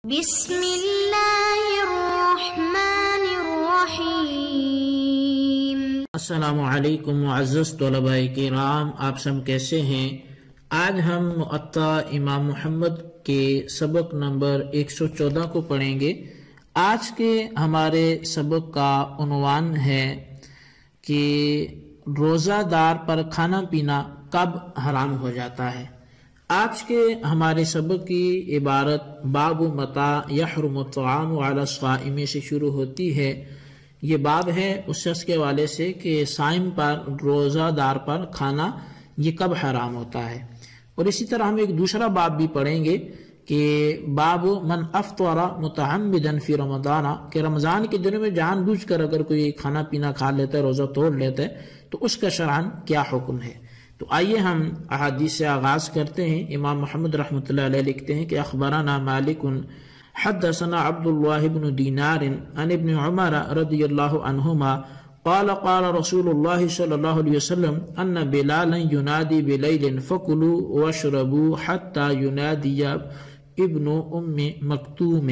بسم اللہ الرحمن الرحیم۔ السلام علیکم معزز طلباء کرام، آپ سب کیسے ہیں؟ آج ہم معطا امام محمد کے سبق نمبر 114 کو پڑھیں گے۔ آج کے ہمارے سبق کا عنوان ہے کہ روزہ دار پر کھانا پینا کب حرام ہو جاتا ہے۔ آج کے ہمارے سبق کی عبارت باب متى يحرم الطعام على الصائم سے شروع ہوتی ہے۔ یہ باب ہے اس شخص کے حوالے سے کہ صائم پر، روزہ دار پر کھانا یہ کب حرام ہوتا ہے۔ اور اسی طرح ہم ایک دوسرا باب بھی پڑھیں گے کہ باب من افطر متعمدا فی رمضان، کہ رمضان کے دنوں میں جان بوجھ کر اگر کوئی کھانا پینا کھا لیتا ہے، روزہ توڑ لیتا ہے، تو اس کا شرعاً کیا حکم ہے۔ تو آئیے ہم احادیث سے آغاز کرتے ہیں۔ امام محمد رحمۃ اللہ علیہ لکھتے ہیں کہ اخبرنا مالک حدثنا عبد الله بن دینار عن ابن عمر رضی اللہ عنہما قال قال رسول الله صلی اللہ علیہ وسلم ان بلالا ينادي بليل فكلوا واشربوا حتى ينادي ابن ام مکتوم۔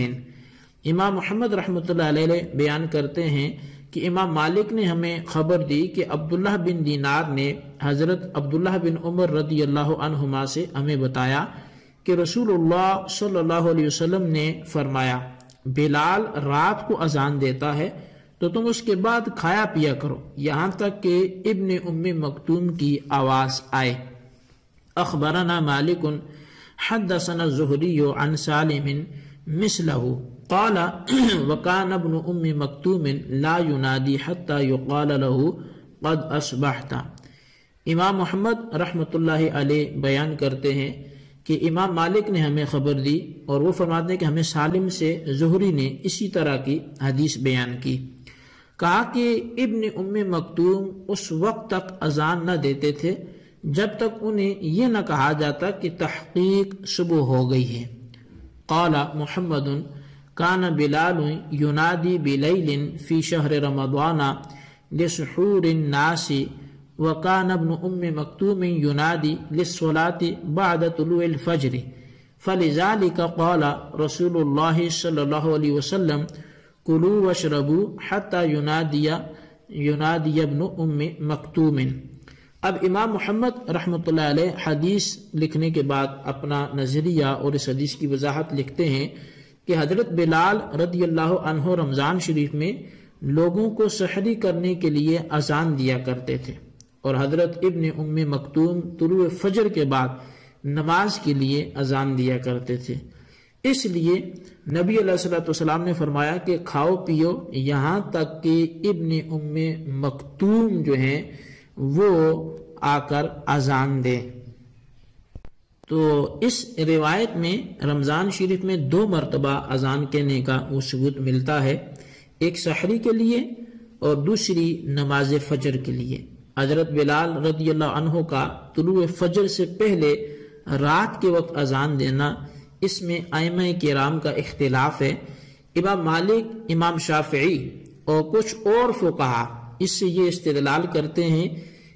امام محمد رحمۃ اللہ علیہ بیان کرتے ہیں کہ امام مالک نے ہمیں خبر دی کہ عبداللہ بن دینار نے حضرت عبداللہ بن عمر رضی اللہ عنہما سے ہمیں بتایا کہ رسول اللہ صلی اللہ علیہ وسلم نے فرمایا، بلال رات کو اذان دیتا ہے تو تم اس کے بعد کھایا پیا کرو یہاں تک کہ ابن ام مکتوم کی آواز آئے۔ اخبرنا مالک حدثنا الزہری عن سالم مثلہ قال وكان ابن ام مکتوم لا ينادي حتى يقال له قد اصبحت۔ امام محمد رحمۃ اللہ علیہ بیان کرتے ہیں کہ امام مالک نے ہمیں خبر دی، اور وہ فرماتے ہیں کہ ہمیں سالم سے زہری نے اسی طرح کی حدیث بیان کی۔ کہا کہ ابن ام مکتوم اس وقت تک اذان نہ دیتے تھے جب تک انہیں یہ نہ کہا جاتا کہ تحقیق صبح ہو گئی ہے۔ قال محمد کان بلال ینادی بلیل فی شہر رمضان لسحور الناس وکان ابن ام مکتوم ینادی للصلاة بعد طلوع الفجر فلذلك قال رسول اللہ صلی اللہ علیہ وسلم کلوا واشربوا حتى ینادی ابن ام مکتوم۔ اب امام محمد رحمۃ اللہ علیہ حدیث لکھنے کے بعد اپنا نظریہ اور اس حدیث کی وضاحت لکھتے ہیں کہ حضرت بلال رضی اللہ عنہ رمضان شریف میں لوگوں کو سحری کرنے کے لیے اذان دیا کرتے تھے، اور حضرت ابن ام مکتوم طلوع فجر کے بعد نماز کے لیے اذان دیا کرتے تھے۔ اس لیے نبی علیہ الصلوۃ والسلام نے فرمایا کہ کھاؤ پیو یہاں تک کہ ابن ام مکتوم جو ہیں وہ آ کر اذان دے۔ تو اس روایت میں رمضان شریف میں 2 مرتبہ اذان کہنے کا وہ ثبوت ملتا ہے، ایک سحری کے لیے اور دوسری نماز فجر کے لیے۔ حضرت بلال رضی اللہ عنہ کا طلوع فجر سے پہلے رات کے وقت اذان دینا، اس میں ائمہ کرام کا اختلاف ہے۔ امام مالک، امام شافعی اور کچھ اور فقہا اس سے یہ استدلال کرتے ہیں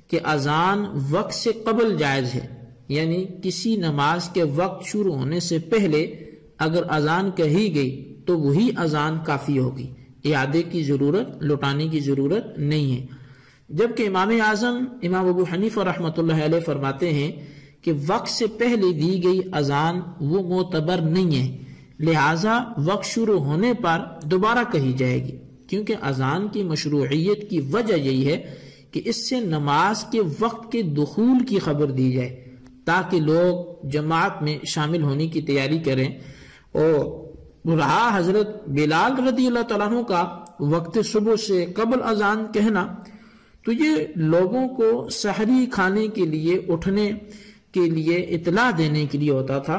کہ اذان وقت سے قبل جائز ہے، یعنی کسی نماز کے وقت شروع ہونے سے پہلے اگر اذان کہی گئی تو وہی اذان کافی ہوگی، اعادے کی ضرورت، لوٹانے کی ضرورت نہیں ہے۔ جبکہ امام اعظم امام ابو حنیفہ رحمۃ اللہ علیہ فرماتے ہیں کہ وقت سے پہلے دی گئی اذان وہ معتبر نہیں ہے، لہٰذا وقت شروع ہونے پر دوبارہ کہی جائے گی، کیونکہ اذان کی مشروعیت کی وجہ یہی ہے کہ اس سے نماز کے وقت کے دخول کی خبر دی جائے تاکہ لوگ جماعت میں شامل ہونے کی تیاری کریں۔ اور رہا حضرت بلال رضی اللہ تعالیٰ عنہ کا وقت صبح سے قبل اذان کہنا، تو یہ لوگوں کو سحری کھانے کے لیے، اٹھنے کے لیے اطلاع دینے کے لیے ہوتا تھا،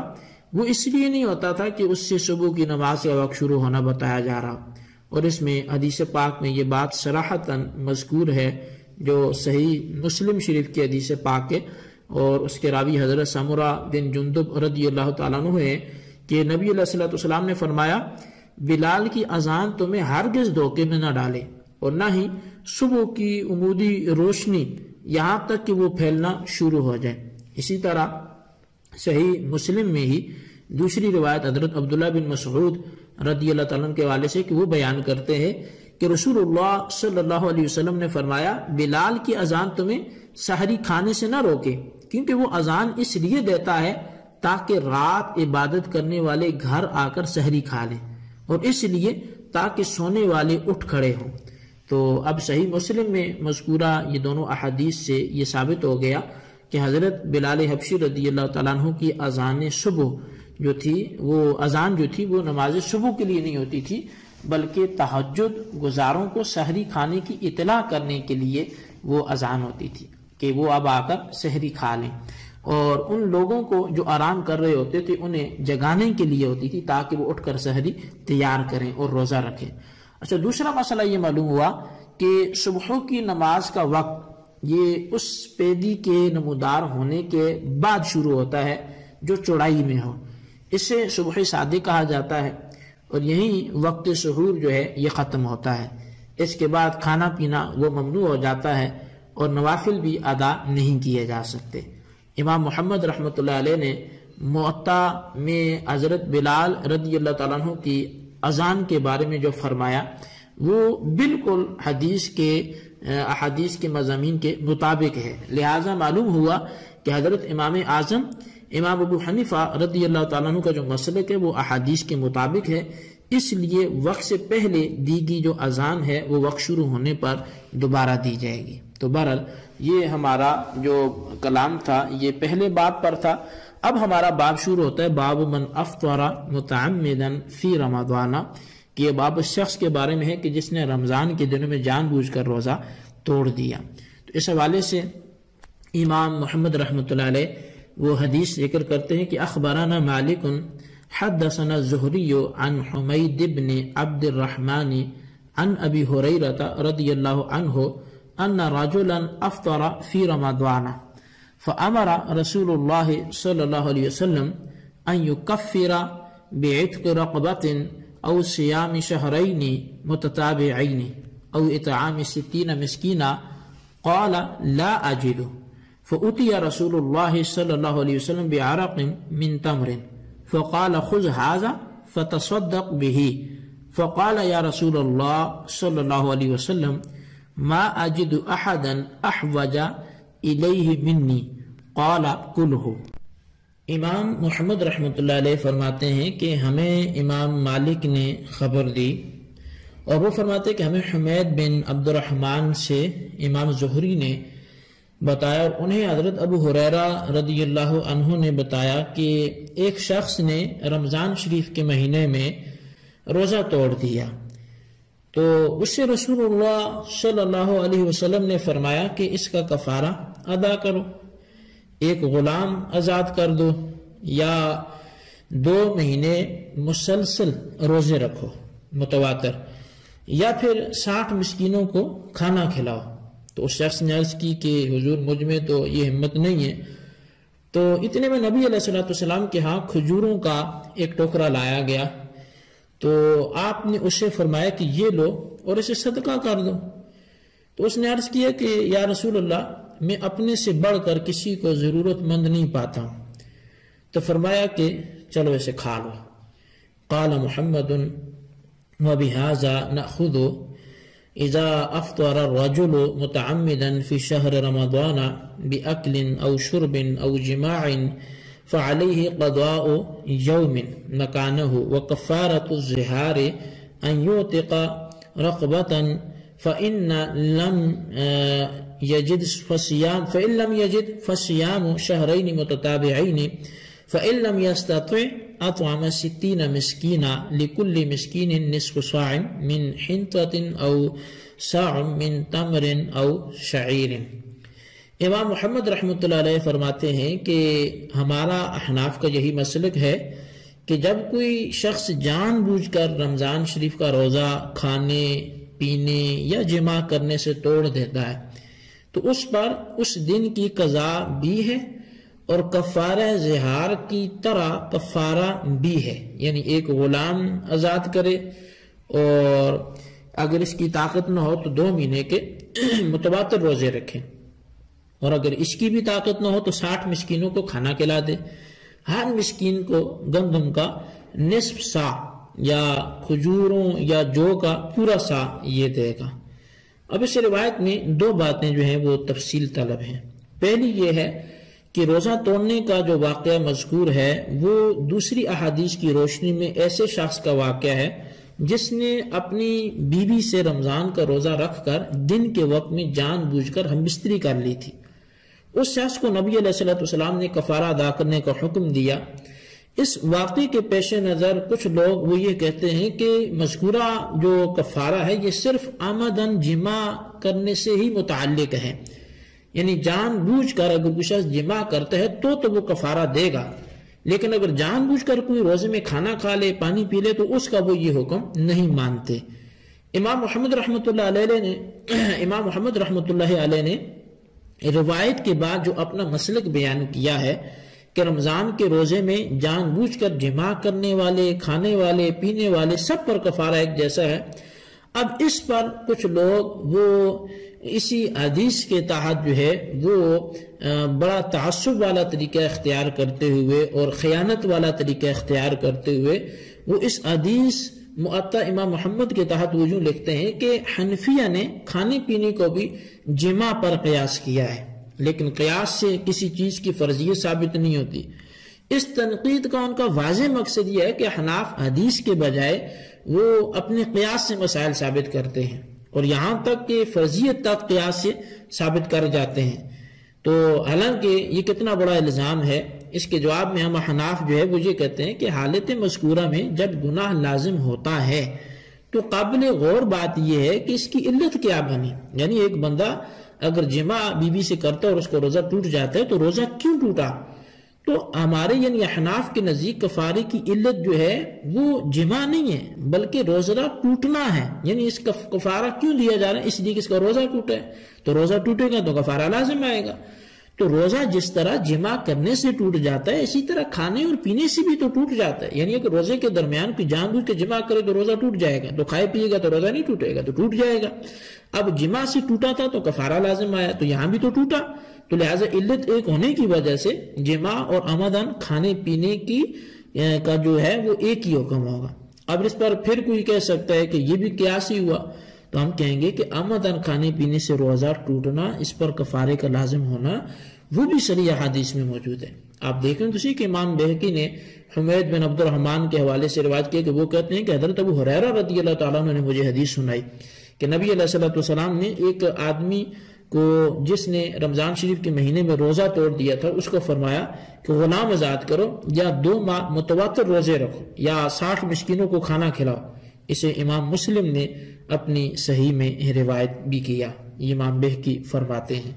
وہ اس لیے نہیں ہوتا تھا کہ اس سے صبح کی نماز کا وقت شروع ہونا بتایا جا رہا۔ اور اس میں حدیث پاک میں یہ بات صراحتاً مذکور ہے جو صحیح مسلم شریف کی حدیث پاک ہے، اور اس کے راوی حضرت سمرہ بن جندب رضی اللہ تعالیٰ عنہ ہے کہ نبی علیہ الصلوۃ والسلام نے فرمایا، بلال کی اذان تمہیں ہرگز دھوکے میں نہ ڈالے، اور نہ ہی صبح کی عمودی روشنی یہاں تک کہ وہ پھیلنا شروع ہو جائے۔ اسی طرح صحیح مسلم میں ہی دوسری روایت حضرت عبداللہ بن مسعود رضی اللہ تعالیٰ عنہ کے والے سے کہ وہ بیان کرتے ہیں کہ رسول اللہ صلی اللہ علیہ وسلم نے فرمایا بلال کی اذان تمہیں سحری کھانے سے نہ روکے، کیونکہ وہ اذان اس لیے دیتا ہے تاکہ رات عبادت کرنے والے گھر آ کر سحری کھا لیں، اور اس لیے تاکہ سونے والے اٹھ کھڑے ہوں۔ تو اب صحیح مسلم میں مذکورہ یہ دونوں احادیث سے یہ ثابت ہو گیا کہ حضرت بلال حبشی رضی اللہ تعالیٰ عنہ کی اذان صبح جو تھی، وہ اذان جو تھی وہ نماز صبح کے لیے نہیں ہوتی تھی، بلکہ تہجد گزاروں کو سحری کھانے کی اطلاع کرنے کے لیے وہ اذان ہوتی تھی کہ وہ اب آ کر سحری کھا لیں، اور ان لوگوں کو جو آرام کر رہے ہوتے تھے انہیں جگانے کے لیے ہوتی تھی تاکہ وہ اٹھ کر سحری تیار کریں اور روزہ رکھیں۔ اچھا، دوسرا مسئلہ یہ معلوم ہوا کہ صبح کی نماز کا وقت یہ اس پیدی کے نمودار ہونے کے بعد شروع ہوتا ہے جو چوڑائی میں ہو، اسے صبح صادق کہا جاتا ہے، اور یہی وقت سحور جو ہے یہ ختم ہوتا ہے۔ اس کے بعد کھانا پینا وہ ممنوع ہو جاتا ہے اور نوافل بھی ادا نہیں کیے جا سکتے۔ امام محمد رحمۃ اللہ علیہ نے موطا میں حضرت بلال رضی اللہ تعالیٰ عنہ کی اذان کے بارے میں جو فرمایا وہ بالکل احادیث کے مضامین کے مطابق ہے، لہذا معلوم ہوا کہ حضرت امام اعظم امام ابو حنیفہ رضی اللہ تعالیٰ عنہ کا جو مسلک ہے وہ احادیث کے مطابق ہے، اس لیے وقت سے پہلے دی گئی جو اذان ہے وہ وقت شروع ہونے پر دوبارہ دی جائے گی۔ تو بہرحال یہ ہمارا جو کلام تھا یہ پہلے باب پر تھا، اب ہمارا باب شروع ہوتا ہے باب من افطر متعمدا فی رمضان، کہ یہ باب اس شخص کے بارے میں ہے کہ جس نے رمضان کے دنوں میں جان بوجھ کر روزہ توڑ دیا۔ تو اس حوالے سے امام محمد رحمۃ اللہ علیہ وہ حدیث ذکر کرتے ہیں کہ اخبرنا مالک حدثنا الزہری عن حمید بن عبد الرحمن عن ابی ہریرہ رضی اللہ عنہ ان رجلا افطر فی رمضان فامر رسول اللہ صلی اللہ علیہ وسلم ان یکفر بعتق رقبة او صیام شہرین متتابعین او اطعام 60 مسکینا قال لا اجد فأتي رسول الله صلى الله عليه وسلم بعرق من تمر فقال خذ هذا فتصدق به فقال يا رسول الله صلى الله عليه وسلم ما أجد أحدا أحوج إليه مني قال كله۔ امام محمد رحمۃ اللہ علیہ فرماتے ہیں کہ ہمیں امام مالک نے خبر دی، اور وہ فرماتے کہ ہمیں حمید بن عبد الرحمن سے امام زہری نے بتایا، اور انہیں حضرت ابو ہریرہ رضی اللہ عنہ نے بتایا کہ ایک شخص نے رمضان شریف کے مہینے میں روزہ توڑ دیا، تو اس سے رسول اللہ صلی اللہ علیہ وسلم نے فرمایا کہ اس کا کفارہ ادا کرو، ایک غلام آزاد کر دو یا 2 مہینے مسلسل روزے رکھو متواتر، یا پھر 60 مسکینوں کو کھانا کھلاؤ۔ تو اس شخص نے عرض کی کہ حضور مجھ میں تو یہ ہمت نہیں ہے، تو اتنے میں نبی علیہ الصلوۃ والسلام کے ہاں کھجوروں کا ایک ٹوکرا لایا گیا، تو آپ نے اسے فرمایا کہ یہ لو اور اسے صدقہ کر دو۔ تو اس نے عرض کیا کہ یا رسول اللہ میں اپنے سے بڑھ کر کسی کو ضرورت مند نہیں پاتا ہوں، تو فرمایا کہ چلو اسے کھا لو۔ قال محمد وبہذا نأخذ اذا افطر الرجل متعمدا في شهر رمضان باكل او شرب او جماع فعليه قضاء يوم مكانه وكفارة الزهار ان يعتق رقبة فإن لم يجد فصيام شهرين متتابعين فإن لم يستطع أطعم 60 مسكينا لكل مسكين نصف صاع من حنطة أو صاع من تمر أو شعير۔ امام محمد رحمۃ اللہ علیہ فرماتے ہیں کہ ہمارا احناف کا یہی مسلک ہے کہ جب کوئی شخص جان بوجھ کر رمضان شریف کا روزہ کھانے پینے یا جماع کرنے سے توڑ دیتا ہے تو اس پر اس دن کی قضا بھی ہے اور کفارہ زہار کی طرح کفارہ بھی ہے، یعنی ایک غلام آزاد کرے، اور اگر اس کی طاقت نہ ہو تو 2 مہینے کے متواتر روزے رکھیں، اور اگر اس کی بھی طاقت نہ ہو تو 60 مسکینوں کو کھانا کھلا دے۔ ہر مسکین کو گندم کا نصف سا یا کھجوروں یا جو کا پورا سا یہ دے گا۔ اب اس روایت میں دو باتیں جو ہیں وہ تفصیل طلب ہیں۔ پہلی یہ ہے کہ روزہ توڑنے کا جو واقعہ مذکور ہے وہ دوسری احادیث کی روشنی میں ایسے شخص کا واقعہ ہے جس نے اپنی بیوی سے رمضان کا روزہ رکھ کر دن کے وقت میں جان بوجھ کر ہم بستری کر لی تھی۔ اس شخص کو نبی علیہ السلام نے کفارہ ادا کرنے کا حکم دیا۔ اس واقعے کے پیش نظر کچھ لوگ وہ یہ کہتے ہیں کہ مذکورہ جو کفارہ ہے یہ صرف آمدن جمع کرنے سے ہی متعلق ہے، یعنی جان بوجھ کر اگر کوئی شخص جمع کرتا ہے تو وہ کفارہ دے گا، لیکن اگر جان بوجھ کر کوئی روزے میں کھانا کھا لے پانی پی لے تو اس کا وہ یہ حکم نہیں مانتے۔ امام محمد رحمۃ اللہ علیہ نے روایت کے بعد جو اپنا مسلک بیان کیا ہے کہ رمضان کے روزے میں جان بوجھ کر جمع کرنے والے، کھانے والے، پینے والے سب پر کفارہ ایک جیسا ہے۔ اب اس پر کچھ لوگ وہ اسی حدیث کے تحت جو ہے وہ بڑا تعصب والا طریقہ اختیار کرتے ہوئے اور خیانت والا طریقہ اختیار کرتے ہوئے وہ اس حدیث معطا امام محمد کے تحت وہ یوں لکھتے ہیں کہ حنفیہ نے کھانے پینے کو بھی جمع پر قیاس کیا ہے، لیکن قیاس سے کسی چیز کی فرضیت ثابت نہیں ہوتی۔ اس تنقید کا ان کا واضح مقصد یہ ہے کہ حناف حدیث کے بجائے وہ اپنے قیاس سے مسائل ثابت کرتے ہیں اور یہاں تک کہ فرضیت تک قیاس سے ثابت کر جاتے ہیں۔ تو حالانکہ یہ کتنا بڑا الزام ہے، اس کے جواب میں ہم حناف جو ہے وہ یہ کہتے ہیں کہ حالت مذکورہ میں جب گناہ لازم ہوتا ہے تو قابل غور بات یہ ہے کہ اس کی علت کیا بنی، یعنی ایک بندہ اگر جمع بیوی سے کرتا ہے اور اس کو روزہ ٹوٹ جاتا ہے تو روزہ کیوں ٹوٹا؟ تو ہمارے یعنی احناف کے نزدیک کفارے کی علت جو ہے وہ جمع نہیں ہے بلکہ روزہ ٹوٹنا ہے، یعنی اس کا کفارہ کیوں دیا جا رہا ہے؟ اس لیے کہ اس کا روزہ ٹوٹا ہے، تو روزہ ٹوٹے گا تو کفارہ لازم آئے گا۔ تو روزہ جس طرح جمع کرنے سے ٹوٹ جاتا ہے اسی طرح کھانے اور پینے سے بھی تو ٹوٹ جاتا ہے، یعنی اگر روزے کے درمیان کوئی جان بوجھ کے جمع کرے تو روزہ ٹوٹ جائے گا، تو کھائے پیے گا تو روزہ نہیں ٹوٹے گا، تو ٹوٹ جائے گا۔ اب جمع سے ٹوٹا تھا تو کفارہ لازم آیا، تو یہاں بھی تو ٹوٹا، تو لہٰذا علت ایک ہونے کی وجہ سے جمع اور آمدن کھانے پینے کی کا جو ہے وہ ایک ہی حکم ہوگا۔ اب اس پر پھر کوئی کہہ سکتا ہے کہ یہ بھی قیاس ہی ہوا، تو ہم کہیں گے کہ آمدن کھانے پینے سے روزہ ٹوٹنا، اس پر کفارے کا لازم ہونا وہ بھی صریح حدیث میں موجود ہے۔ آپ دیکھیں تو کہ امام بہقی نے حمید بن عبد الرحمن کے حوالے سے روایت کیا کہ وہ کہتے ہیں کہ حضرت ابو ہریرہ رضی اللہ تعالیٰ عنہ نے مجھے حدیث سنائی کہ نبی علیہ السلام نے ایک آدمی کو جس نے رمضان شریف کے مہینے میں روزہ توڑ دیا تھا اس کو فرمایا کہ غلام آزاد کرو یا 2 ماہ متواتر روزے رکھو یا 60 مسکینوں کو کھانا کھلاؤ۔ اسے امام مسلم نے اپنی صحیح میں روایت بھی کیا، یہ امام بہقی فرماتے ہیں۔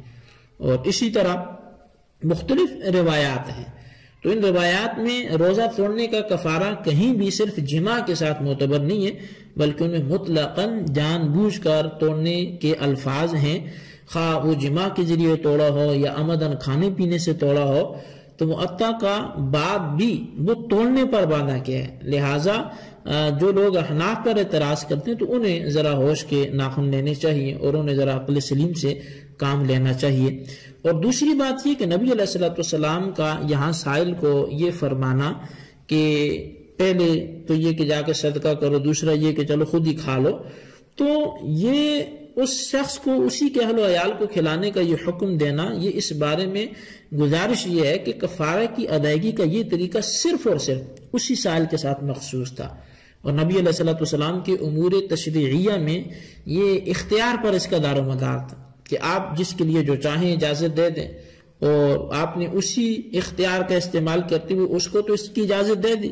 اور اسی طرح مختلف روایات ہیں، تو ان روایات میں روزہ توڑنے کا کفارہ کہیں بھی صرف جمع کے ساتھ معتبر نہیں ہے بلکہ ان میں مطلقاً جان بوجھ کر توڑنے کے الفاظ ہیں، خواہ وہ جمع کے ذریعے توڑا ہو یا آمدن کھانے پینے سے توڑا ہو، تو معطا کا باب بھی وہ توڑنے پر باندھا کیا ہے۔ لہٰذا جو لوگ احناف پر اعتراض کرتے ہیں تو انہیں ذرا ہوش کے ناخن لینے چاہیے اور انہیں ذرا عقل سلیم سے کام لینا چاہیے۔ اور دوسری بات یہ کہ نبی علیہ السلام کا یہاں سائل کو یہ فرمانا کہ پہلے تو یہ کہ جا کے صدقہ کرو، دوسرا یہ کہ چلو خود ہی کھا لو، تو یہ اس شخص کو اسی کے اہل و عیال کو کھلانے کا یہ حکم دینا، یہ اس بارے میں گزارش یہ ہے کہ کفارہ کی ادائیگی کا یہ طریقہ صرف اور صرف اسی سائل کے ساتھ مخصوص تھا، اور نبی علیہ السلام کے امور تشریعیہ میں یہ اختیار پر اس کا دار و مدار تھا کہ آپ جس کے لیے جو چاہیں اجازت دے دیں، اور آپ نے اسی اختیار کا استعمال کرتے ہوئے اس کو تو اس کی اجازت دے دی،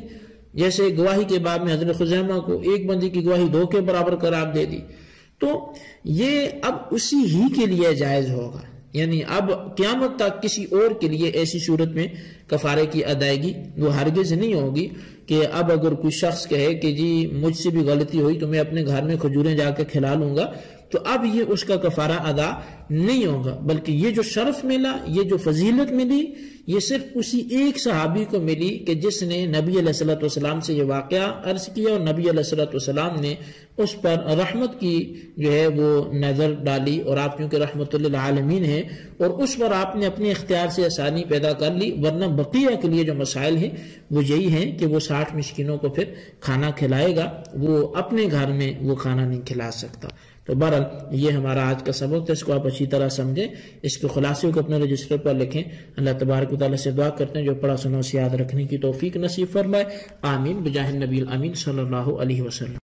جیسے گواہی کے باب میں حضرت خزیمہ کو ایک بندے کی گواہی 2 کے برابر قرار دے دی، تو یہ اب اسی ہی کے لیے جائز ہوگا، یعنی اب قیامت تک کسی اور کے لیے ایسی صورت میں کفارے کی ادائیگی وہ ہرگز نہیں ہوگی کہ اب اگر کوئی شخص کہے کہ جی مجھ سے بھی غلطی ہوئی تو میں اپنے گھر میں کھجوریں جا کے کھلا لوں گا، تو اب یہ اس کا کفارہ ادا نہیں ہوگا، بلکہ یہ جو شرف ملا، یہ جو فضیلت ملی، یہ صرف اسی ایک صحابی کو ملی کہ جس نے نبی علیہ الصلوۃ والسلام سے یہ واقعہ عرض کیا، اور نبی علیہ الصلوۃ والسلام نے اس پر رحمت کی جو ہے وہ نظر ڈالی، اور آپ کیونکہ رحمت للعالمین ہیں اور اس پر آپ نے اپنے اختیار سے آسانی پیدا کر لی، ورنہ بقیہ کے لیے جو مسائل ہیں وہ یہی ہیں کہ وہ 60 مسکینوں کو پھر کھانا کھلائے گا، وہ اپنے گھر میں وہ کھانا نہیں کھلا سکتا۔ تو بہرحال یہ ہمارا آج کا سبق تھا، اس کو آپ اچھی طرح سمجھیں، اس کے خلاصے کو اپنے رجسٹر پر لکھیں۔ اللہ تبارک و تعالیٰ سے دعا کرتے ہیں جو پڑھا سنا اسے یاد رکھنے کی توفیق نصیب فرمائے، آمین بجاہ النبی الامین صلی اللہ علیہ وسلم۔